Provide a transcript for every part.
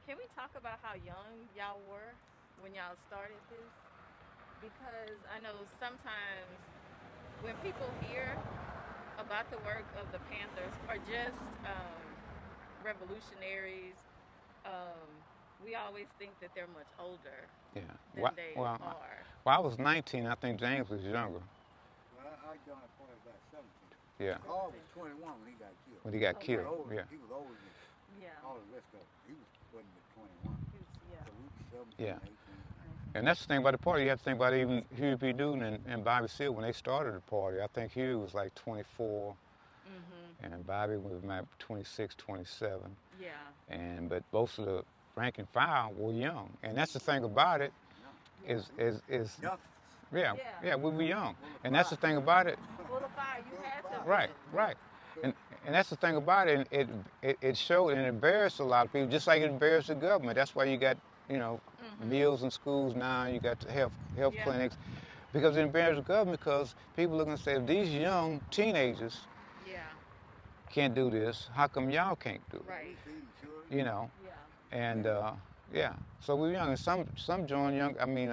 Can we talk about how young y'all were when y'all started this? Because I know sometimes when people hear about the work of the Panthers or just revolutionaries, um, we always think that they're much older Yeah. than they Well, are. well, I was 19. I think James was younger. Well, I joined the party about 17. Yeah. Carl was 21 when he got killed. When he got Okay. killed. Yeah. He was older than Yeah. all the rest of them. He was wasn't but 21. Yeah. So we were 17, Yeah. 18. And that's the thing about the party. You have to think about even Huey P. Newton and Bobby Seale when they started the party. I think Huey was like 24, Mhm. and Bobby was maybe 26, 27. Yeah. But most of the rank and file were young. And that's the thing about it Yeah. is Youngsters. yeah, Yeah. yeah, we were young. Full of And that's the fire. thing about it. Full of fire. You had to Right, be. right. And and that's the thing about it. It showed and embarrassed a lot of people, just like it embarrassed the government. That's why you got, you know, Mhm. meals in schools now. You got the health Yeah. clinics, because it embarrassed the government. Because people are gonna say, if these young teenagers Yeah. can't do this, how come y'all can't do it? Right. You know. Yeah. And yeah, so we were young. And some joined young. I mean,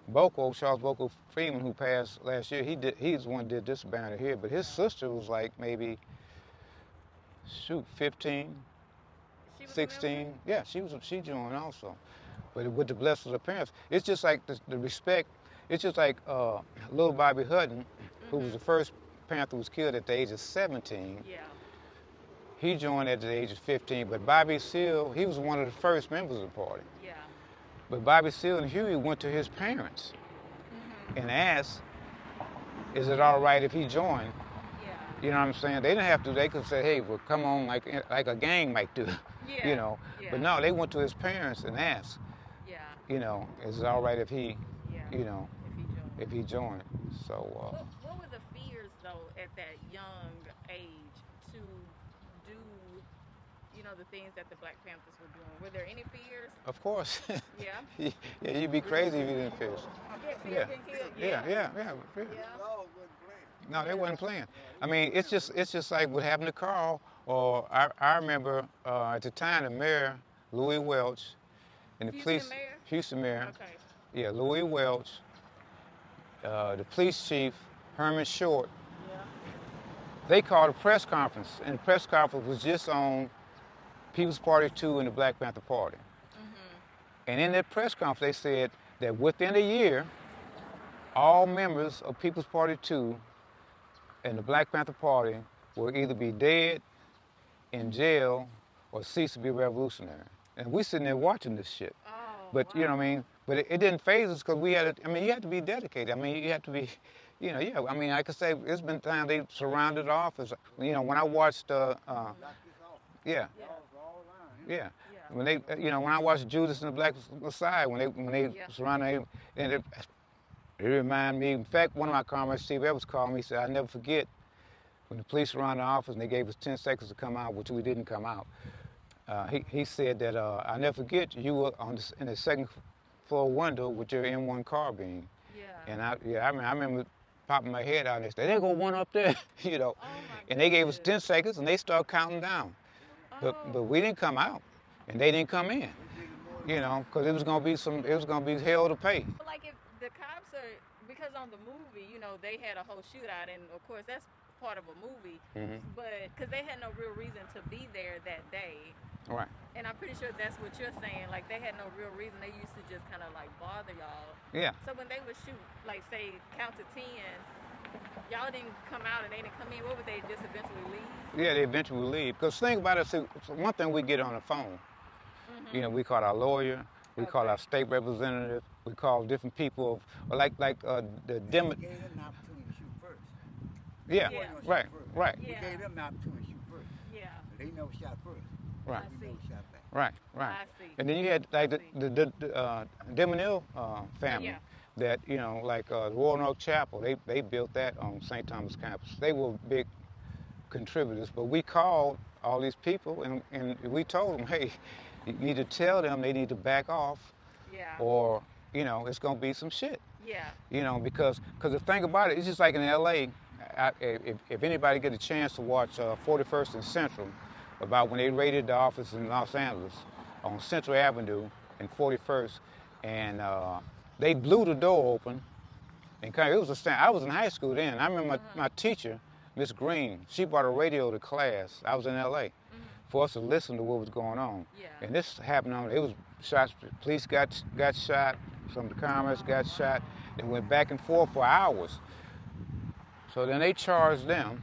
Boko, Charles Boko Freeman, who passed last year, he's the one who did this banner here, but his sister was like maybe, shoot, 15, She was a member. 16. Yeah, she joined also. But with the blessings of the parents, it's just like the respect. It's just like little Bobby Hutton, who was the Mhm. first Panther was killed at the age of 17. Yeah. He joined at the age of 15, but Bobby Seale, he was one of the first members of the party. Yeah. But Bobby Seale and Huey went to his parents Mhm. and asked, is it all right if he joined? Yeah. You know what I'm saying? They didn't have to. They could say, hey, well, come on, like a gang might do, you Yeah. know. Yeah. But no, they went to his parents and asked, Yeah. you know, is it all right if he, Yeah. you know, If he joined. if he joined? So, What were the fears though at that young age to do, the things that the Black Panthers were doing? Were there any fears? of course, Yeah. yeah, you'd be crazy if you didn't fish. Yeah. Fear Yeah, getting killed. yeah, Yeah. yeah, yeah. Yeah. Yeah. Laws wasn't playing. No, they Yeah. wasn't playing. Yeah, I he mean, was playing. it's just like what happened to Carl. Or I remember at the time the mayor, Louis Welch, and the Houston police, mayor. Houston mayor, Okay. yeah, Louis Welch, the police chief, Herman Short, Yeah. they called a press conference, and the press conference was just on People's Party 2 and the Black Panther Party. Mhm. And in that press conference, they said that within a year, all members of People's Party 2 and the Black Panther Party will either be dead, in jail, or cease to be revolutionary. And we sitting there watching this shit. Oh But you know wow. what I mean? But it didn't phase us because we had to, I mean, you have to be dedicated. I mean, you have to be, yeah. I mean, I could say it's been times they surrounded the office. When I watched, Lock this off. yeah, Yeah. Laws were all around him. yeah. Yeah. When they, when I watched Judas and the Black Messiah, when they Yeah. surrounded him, and it reminded me. In fact, one of my comrades, Steve Evans, called me. He said, "I never forget when the police surrounded the office and they gave us 10 seconds to come out, which we didn't come out." He said that I never forget you were in the second floor window with your M1 carbine, Yeah. and I remember popping my head out and said, "There go one up there," you know, Oh my and they gave us goodness. 10 seconds and they started counting down, but Oh. we didn't come out, and they didn't come in, They did it more than because it was gonna be hell to pay. Like if the cops are, because on the movie, they had a whole shootout, and of course that's part of a movie, Hmm. but because they had no real reason to be there that day, Right. and I'm pretty sure that's what you're saying. Like they had no real reason. They used to just kind of like bother y'all. Yeah. So when they would shoot, like say count to 10, y'all didn't come out and they didn't come in. What would they just eventually leave? Yeah, they eventually will leave. Because think about it, see, one thing we get on the phone, Mhm. we call our lawyer, we call Okay. our state representative, we call different people, like the We gave them the opportunity to shoot first. yeah, Yeah. Shoot right, first. right, Yeah. We gave them the opportunity to shoot first. Yeah. But they never shot first. right, We see. never shot back. right, I right. see. And then you had like I see. the Demonil family, Yeah. that like Roanoke Chapel, they built that on St. Thomas campus. They were big contributors, but we called all these people and we told them, hey, you need to tell them they need to back off, Yeah. or it's gonna be some shit. Yeah. Because the thing about it, it's just like in L.A. If anybody get a chance to watch 41st and Central about when they raided the office in Los Angeles on Central Avenue and 41st, and they blew the door open. And it was I was in high school then. I remember my teacher, Miss Green, she brought a radio to class. I was in L.A. For us to listen to what was going on. Yeah. And this happened it was shots, police got shot, some of the comrades got shot. They went back and forth for hours. So then they charged them,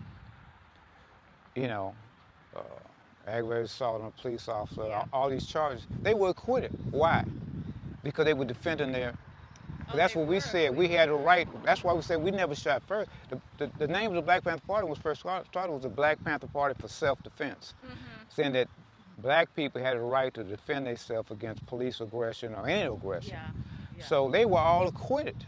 aggravated assault on a police officer, all these charges. They were acquitted. Why? Because they were defending their. That's what we said. We had a right. That's why we said we never shot first. The name of the Black Panther Party was first started was the Black Panther Party for self-defense, saying that black people had a right to defend themselves against police aggression or any aggression. Yeah. So they were all acquitted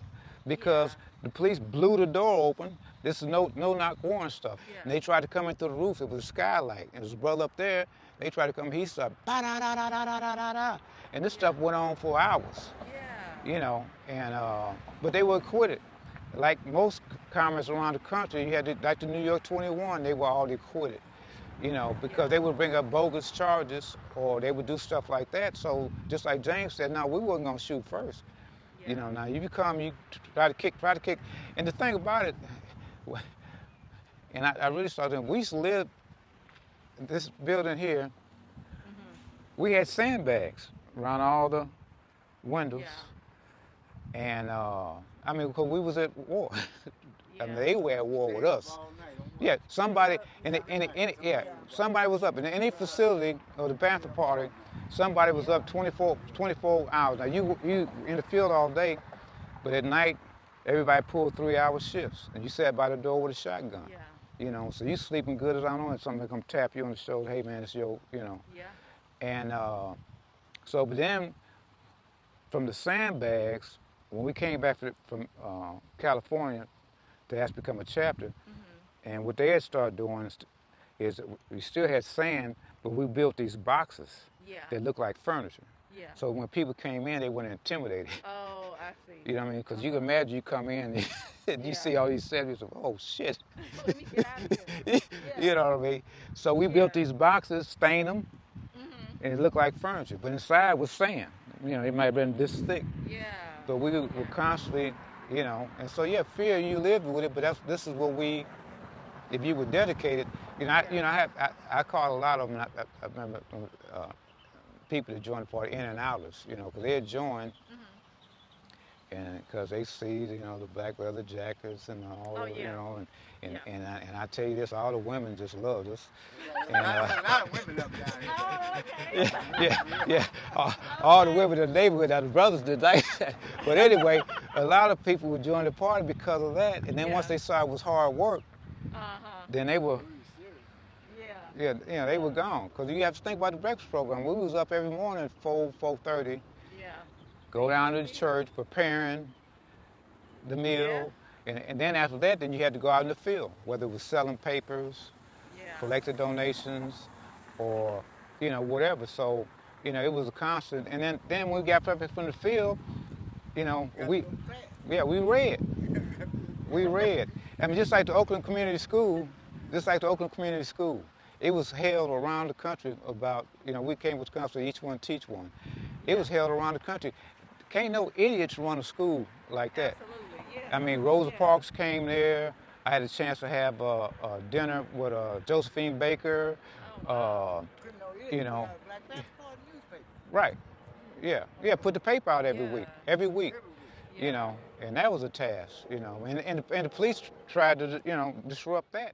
because the police blew the door open. This is no knock warrant stuff. Yeah. And they tried to come in through the roof. It was a skylight. And his brother up there, they tried to come. He started ba-da-da-da-da-da-da-da. And this stuff went on for hours. But they were acquitted. Like most comrades around the country, you had like the New York 21, they were all acquitted, because they would bring up bogus charges or they would do stuff like that. So just like James said, no, we wasn't gonna shoot first. Now you try to kick. And the thing about it, and I really started, we used to live in this building here, we had sandbags around all the windows. And because we was at war. I mean, they were at war with us. Yeah, somebody somebody was up in any facility of the Panther Party. Somebody was up 24 hours. Now you in the field all day, but at night everybody pulled 3-hour shifts, and you sat by the door with a shotgun. So you sleeping good as I know, and somebody come tap you on the shoulder. Hey man, it's your, And but then from the sandbags. When we came back from California to have to become a chapter, and what they had started doing is we still had sand, but we built these boxes that looked like furniture. So when people came in, they weren't intimidated. Oh, I see. You know what I mean? Because you can imagine you come in and you see all these sand, you say, oh shit. Let me get out of here. You know what I mean? So we built these boxes, stained them, and it looked like furniture, but inside was sand. It might have been this thick. But we were constantly, and so fear, you lived with it. But this is what if you were dedicated, I called a lot of them. I remember people that joined the party, in and outers, because they'd join, and because they see, the black leather jackets and all, and I tell you this, all the women just loved us. And, a lot of women up down here. All the women in the neighborhood, now the brothers did like that. But anyway, a lot of people would join the party because of that. And then once they saw it was hard work, then they were, they were gone. Because you have to think about the breakfast program. We was up every morning at 4:30. Go down to the church, preparing the meal. And then after that, then you had to go out in the field, whether it was selling papers, collecting donations, or, whatever. So, it was a constant. And then when we got back from the field, we read. We read. I mean, just like the Oakland Community School, it was held around the country about, we came with Wisconsin, each one teach one. It was held around the country. Can't no idiots run a school like that. Absolutely, I mean, Rosa Parks came there. I had a chance to have a dinner with Josephine Baker. Black Panther Party newspaper. Right. Yeah. Put the paper out every week. And that was a task. And the police tried to disrupt that.